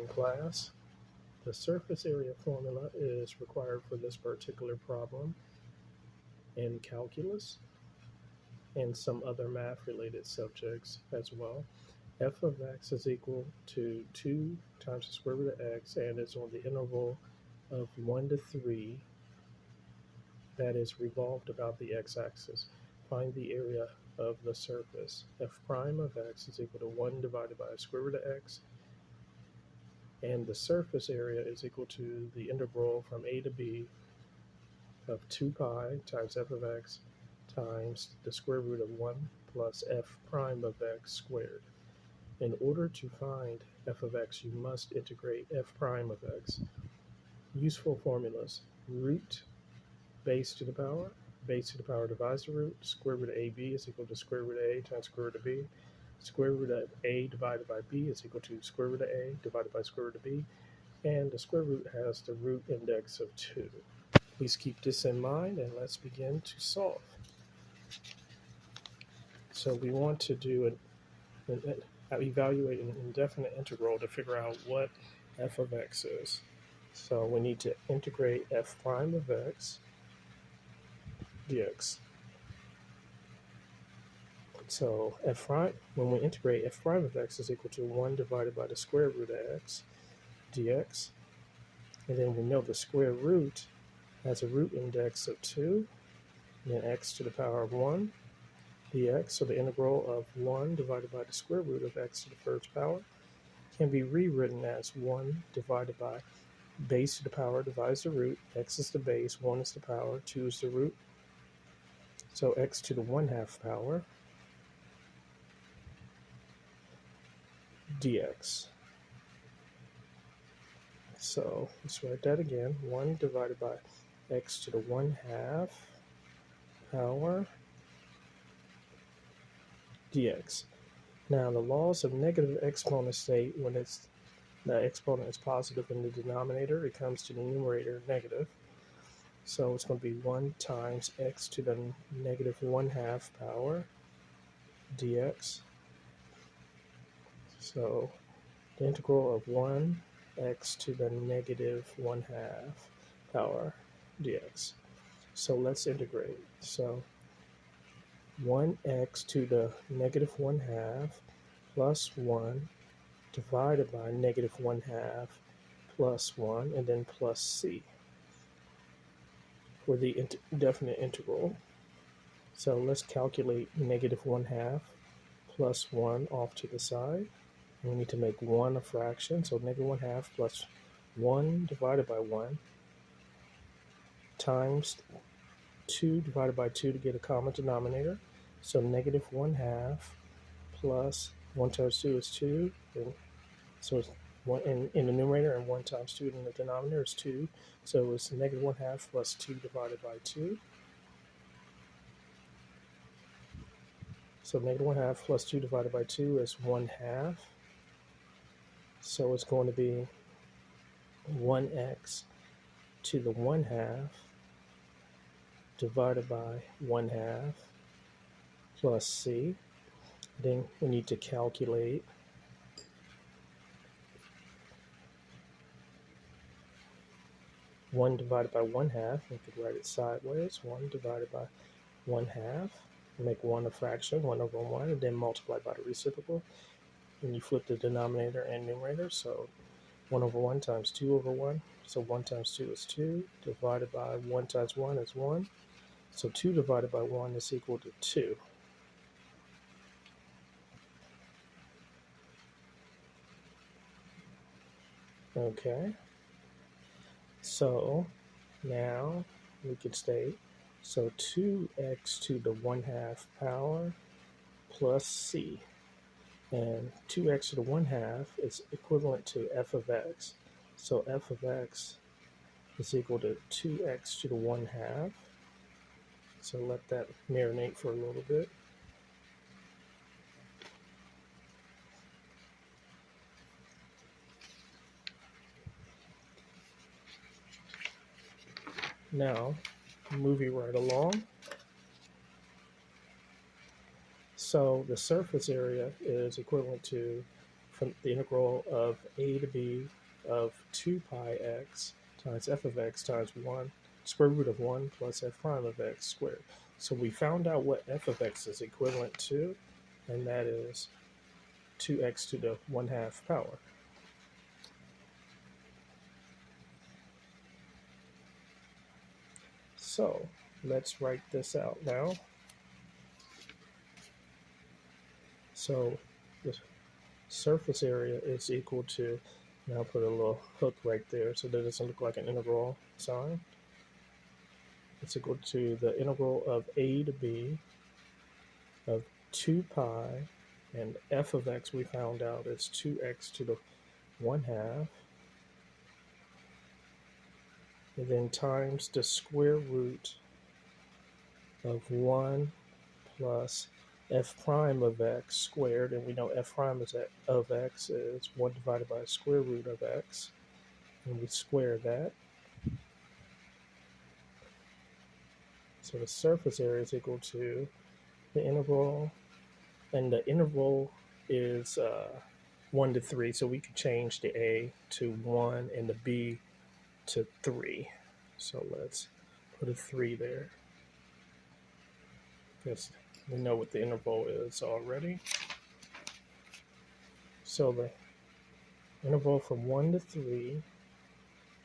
in class. The surface area formula is required for this particular problem in calculus and some other math related subjects as well. F of x is equal to 2 times the square root of x, and it's on the interval of 1 to 3 that is revolved about the x-axis. Find the area of the surface. F prime of x is equal to 1 divided by the square root of x, and the surface area is equal to the integral from a to b of 2 pi times f of x times the square root of 1 plus f prime of x squared. In order to find f of x, you must integrate f prime of x. Useful formulas: root base to the power divides the root, square root of ab is equal to square root of a times square root of b, square root of a divided by b is equal to square root of a divided by square root of b, and the square root has the root index of 2. Please keep this in mind, and let's begin to solve. So we want to do evaluate an indefinite integral to figure out what f of x is. So we need to integrate f prime of x dx. So f prime, when we integrate, f prime of x is equal to 1 divided by the square root of x dx. And then we know the square root has a root index of 2, and then x to the power of 1 dx. So the integral of 1 divided by the square root of x to the first power can be rewritten as 1 divided by base to the power divides the root. X is the base, 1 is the power, 2 is the root. So x to the 1/2 power dx. So let's write that again. 1 divided by x to the 1/2 power dx. Now the laws of negative exponents state when the exponent is positive in the denominator, it comes to the numerator negative. So it's going to be 1 times x to the negative 1/2 power dx. So the integral of 1x to the negative 1/2 power dx. So let's integrate. So 1x to the negative 1/2 plus 1 divided by negative 1/2 plus 1, and then plus c for the definite integral. So let's calculate negative 1/2 plus 1 off to the side. We need to make 1 a fraction, so negative 1/2 plus 1 divided by 1 times 2 divided by 2 to get a common denominator. So negative 1/2 plus 1 times 2 is 2. And so it's 1 in the numerator, and 1 times 2 in the denominator is 2. So it's negative 1/2 plus 2 divided by 2. So negative 1/2 plus 2 divided by 2 is 1/2. So it's going to be 1x to the 1/2 divided by 1/2 plus c. Then we need to calculate one divided by 1/2. We could write it sideways. 1 divided by 1/2. Make 1 a fraction, 1 over 1, and then multiply by the reciprocal. And you flip the denominator and numerator. So 1 over 1 times 2 over 1. So 1 times 2 is 2. Divided by 1 times 1 is 1. So 2 divided by 1 is equal to 2. Okay. So now we could state, so 2x to the 1/2 power plus c. And 2x to the 1/2 is equivalent to f of x. So f of x is equal to 2x to the 1/2. So let that marinate for a little bit. Now, moving right along. So the surface area is equivalent to from the integral of a to b of 2 pi x times f of x times 1 square root of 1 plus f prime of x squared. So we found out what f of x is equivalent to, and that is 2x to the 1/2 power. So let's write this out now. So the surface area is equal to, now put a little hook right there so that it doesn't look like an integral sign. It's equal to the integral of a to b of 2 pi, and f of x we found out is 2x to the 1/2, and then times the square root of 1 plus f prime of x squared, and we know f prime of x is 1 divided by the square root of x, and we square that. So the surface area is equal to the integral, and the interval is 1 to 3, so we could change the a to 1 and the b to 3. So let's put a 3 there, because we know what the interval is already. So the interval from 1 to 3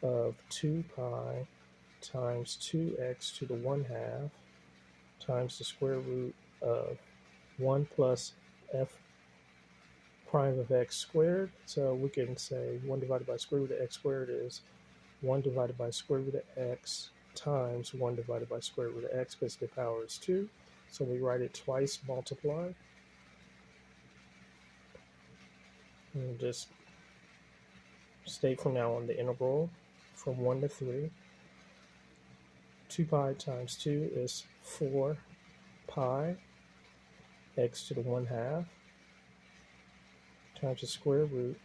of 2 pi times 2x to the 1/2 times the square root of 1 plus f prime of x squared. So we can say 1 divided by square root of x squared is 1 divided by square root of x times 1 divided by square root of x, because the power is 2. So we write it twice multiplied. And just state from now on the integral from 1 to 3. 2 pi times 2 is 4 pi x to the 1/2 times the square root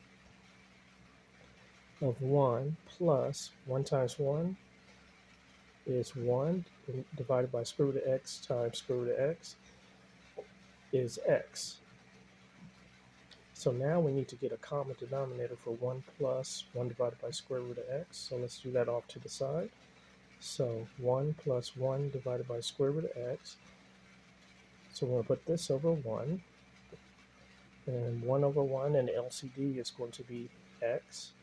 of 1 plus 1 times 1 is 1 divided by square root of x times square root of x is x. So now we need to get a common denominator for 1 plus 1 divided by square root of x. So let's do that off to the side. So 1 plus 1 divided by square root of x. So we're going to put this over 1. And 1 over 1, and LCD is going to be x.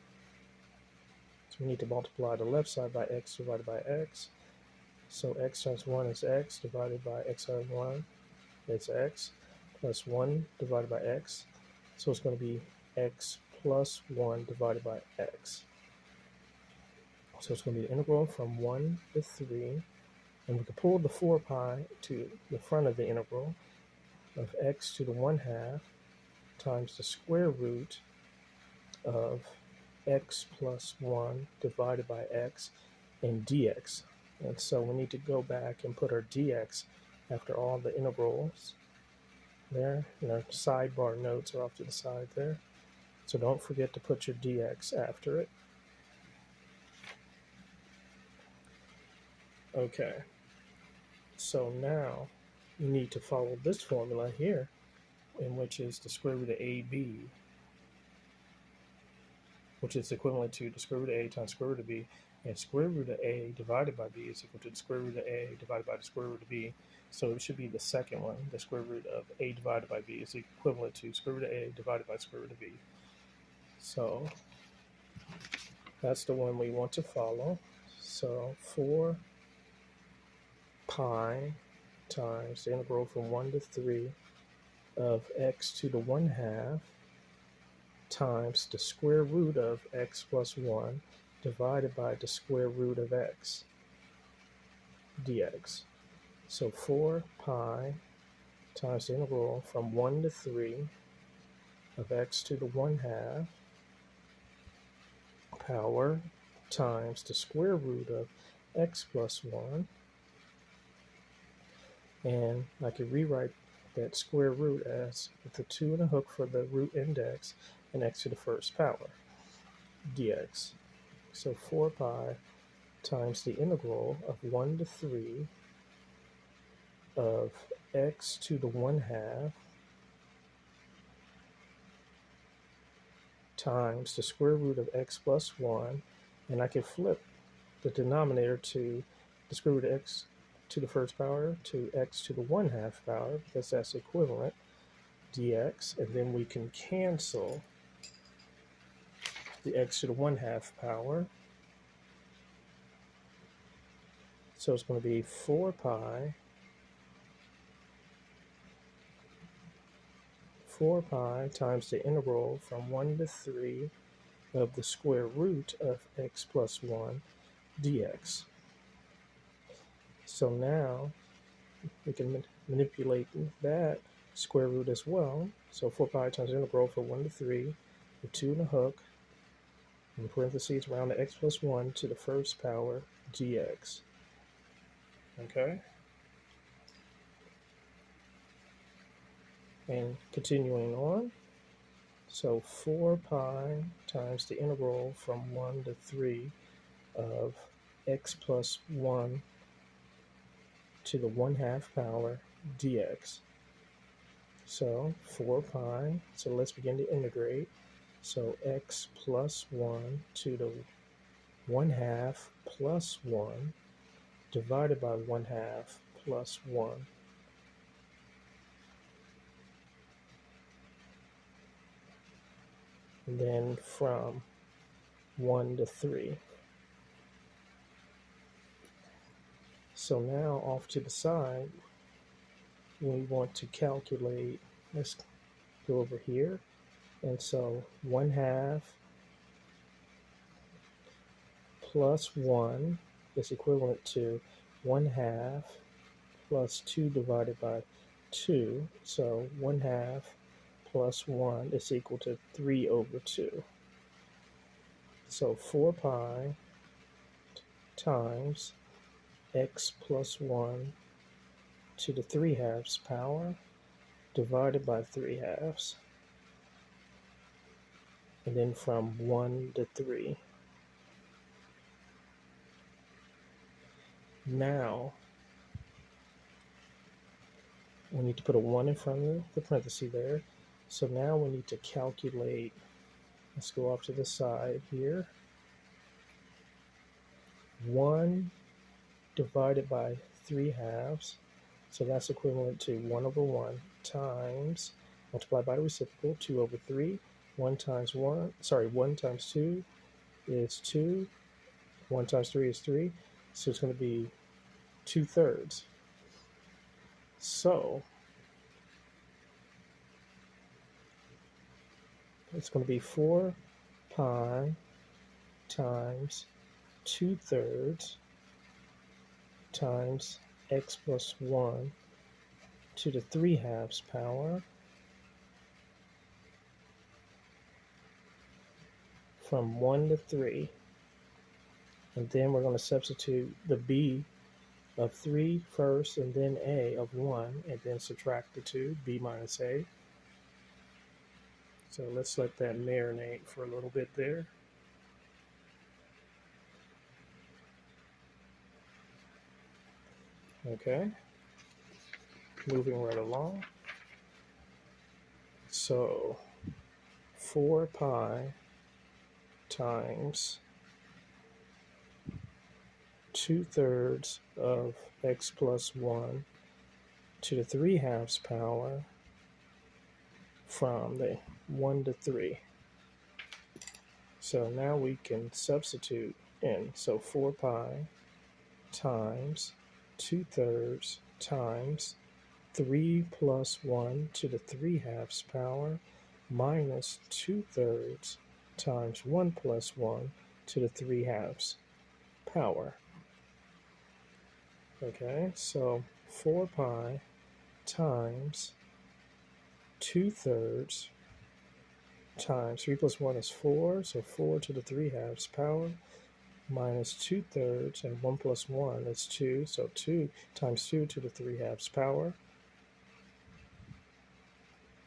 So we need to multiply the left side by x divided by x. So x times 1 is x, divided by x times 1 is x, plus 1 divided by x. So it's going to be x plus 1 divided by x. So it's going to be the integral from 1 to 3. And we can pull the 4 pi to the front of the integral of x to the 1/2 times the square root of x plus 1 divided by x and dx. And so we need to go back and put our dx after all the integrals there. And our sidebar notes are off to the side there. So don't forget to put your dx after it. Okay. So now you need to follow this formula here, in which is the square root of AB, which is equivalent to the square root of A times square root of B, and square root of A divided by B is equal to the square root of A divided by the square root of B. So it should be the second one. The square root of A divided by B is equivalent to square root of A divided by square root of B. So that's the one we want to follow. So 4 pi times the integral from 1 to 3 of x to the 1/2 times the square root of x plus 1 divided by the square root of x dx. So 4 pi times the integral from 1 to 3 of x to the 1/2 power times the square root of x plus 1. And I could rewrite that square root as with the 2 and a hook for the root index and x to the first power dx. So 4 pi times the integral of 1 to 3 of x to the 1/2 times the square root of x plus 1, and I can flip the denominator to the square root of x to the first power to x to the 1/2 power, because that's equivalent, dx, and then we can cancel the x to the 1/2 power. So it's going to be 4 pi times the integral from 1 to 3 of the square root of x plus 1 dx. So now we can manipulate that square root as well. So 4 pi times the integral from 1 to 3 with 2 in the hook, in parentheses around the x plus 1 to the first power dx. Okay? And continuing on, so 4 pi times the integral from 1 to 3 of x plus 1 to the 1/2 power dx. So 4 pi, so let's begin to integrate. So x plus 1 to the 1/2 plus 1 divided by 1/2 plus 1. And then from 1 to 3. So now off to the side, we want to calculate, let's go over here. And so 1/2 plus 1 is equivalent to 1/2 plus 2 divided by 2. So 1/2 plus 1 is equal to 3 over 2. So 4 pi times x plus 1 to the 3/2 power divided by 3/2. And then from 1 to 3. Now, we need to put a 1 in front of the parenthesis there. So now we need to calculate, let's go off to the side here. 1 divided by 3/2, so that's equivalent to 1 over 1 times, multiplied by the reciprocal, 2 over 3. 1 times 1 times 2 is 2. 1 times 3 is 3. So it's going to be 2/3. So it's going to be 4 pi times 2/3 times x plus 1 to the 3/2 power from 1 to 3. And then we're going to substitute the b of 3 first, and then a of 1, and then subtract the 2, b minus a. So let's let that marinate for a little bit there. Okay, moving right along. So 4 pi times 2/3 of x plus 1 to the 3/2 power from the 1 to 3. So now we can substitute in. So 4 pi times 2/3 times 3 plus 1 to the 3/2 power minus 2/3 times 1 plus 1 to the 3/2 power. Okay, so 4 pi times 2/3 times 3 plus 1 is 4, so 4 to the 3/2 power minus 2/3, and 1 plus 1 is 2, so 2 times 2 to the 3/2 power.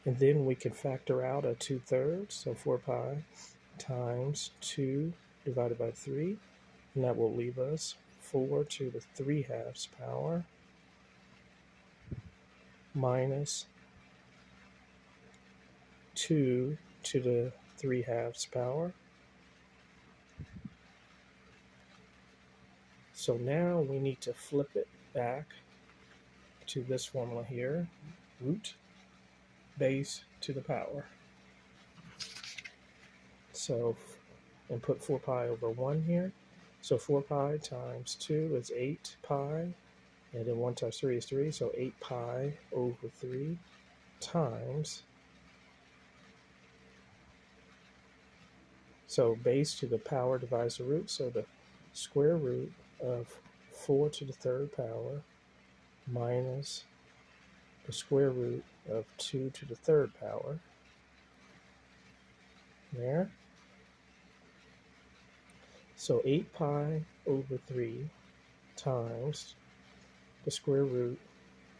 And then we can factor out a 2/3, so 4 pi times 2 divided by 3, and that will leave us 4 to the 3/2 power minus 2 to the 3/2 power. So now we need to flip it back to this formula here, root base to the power. So, and put 4 pi over 1 here. So 4 pi times 2 is 8 pi, and then 1 times 3 is 3, so 8 pi over 3 times, so base to the power divides the root, so the square root of 4 to the 3rd power minus the square root of 2 to the 3rd power. There. So 8 pi over 3 times the square root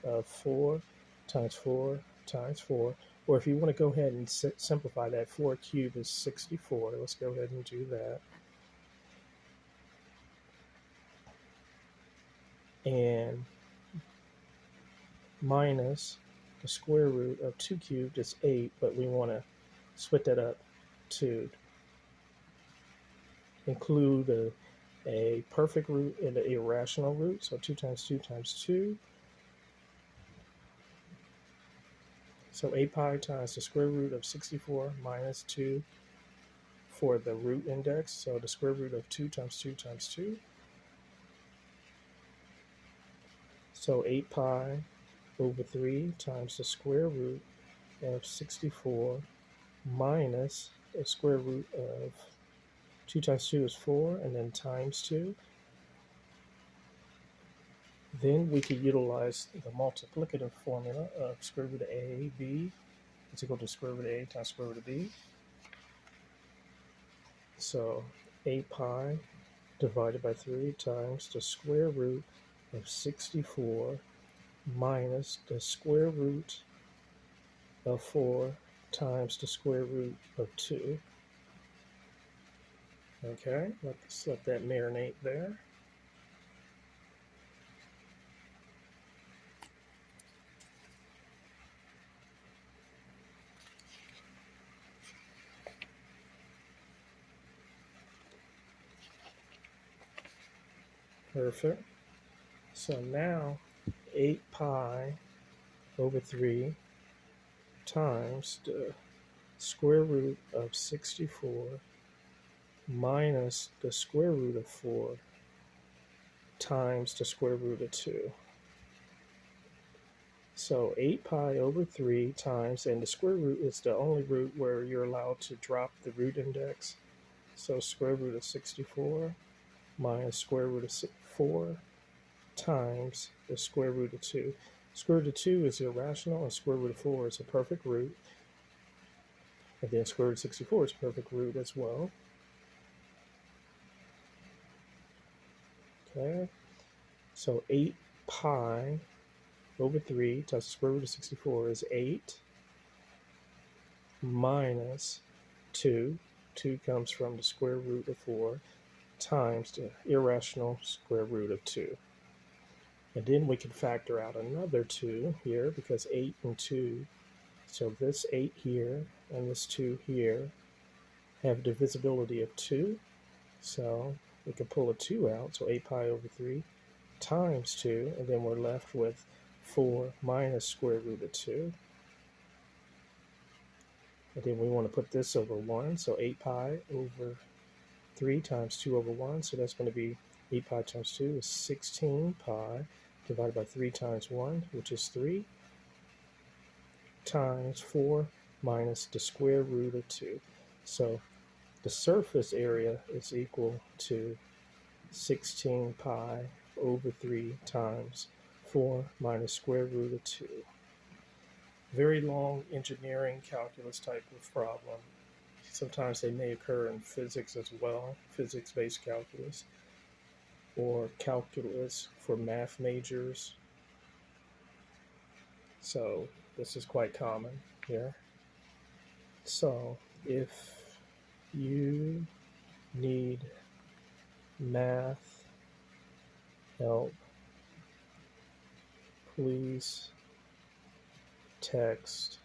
of 4 times 4 times 4. Or if you want to go ahead and simplify that, 4 cubed is 64. Let's go ahead and do that. And minus the square root of 2 cubed is 8, but we want to split that up to include a perfect root and an irrational root. So 2 times 2 times 2. So 8 pi times the square root of 64 minus 2 for the root index. So the square root of 2 times 2 times 2. So 8 pi over 3 times the square root of 64 minus the square root of 2 times 2 is 4, and then times 2. Then we could utilize the multiplicative formula of square root of AB is equal to square root of A times square root of B. So 8 pi divided by 3 times the square root of 64 minus the square root of 4 times the square root of 2. Okay, let's let that marinate there. Perfect. So now 8 pi over 3 times the square root of 64 minus the square root of 4 times the square root of 2. So 8 pi over 3 times, and the square root is the only root where you're allowed to drop the root index. So square root of 64 minus square root of 4 times the square root of 2. Square root of 2 is irrational, and square root of 4 is a perfect root. And then square root of 64 is a perfect root as well. Okay, so 8 pi over 3 times the square root of 64 is 8 minus 2. 2 comes from the square root of 4 times the irrational square root of 2. And then we can factor out another 2 here, because 8 and 2, so this 8 here and this 2 here have divisibility of 2. So we can pull a 2 out, so 8 pi over 3 times 2, and then we're left with 4 minus square root of 2. And then we want to put this over 1, so 8 pi over 3 times 2 over 1, so that's going to be 8 pi times 2 is 16 pi divided by 3 times 1, which is 3, times 4 minus the square root of 2. So the surface area is equal to 16 pi over 3 times 4 minus square root of 2. Very long engineering calculus type of problem. Sometimes they may occur in physics as well, physics-based calculus, or calculus for math majors. So this is quite common here. So if you need math help, please text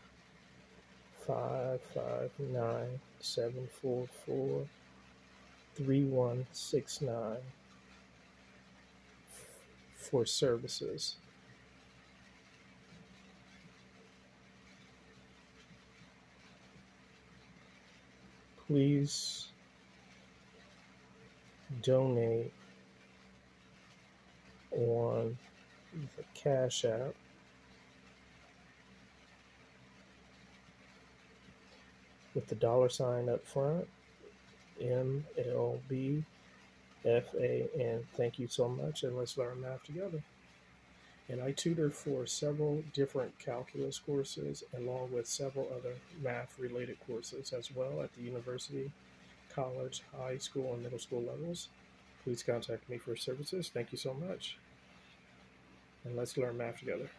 559 744-3169 for services. Please donate on the Cash App with the $ up front, MLBFA, and thank you so much, and let's learn math together. And I tutor for several different calculus courses along with several other math related courses as well at the university, college, high school, and middle school levels. Please contact me for services. Thank you so much. And let's learn math together.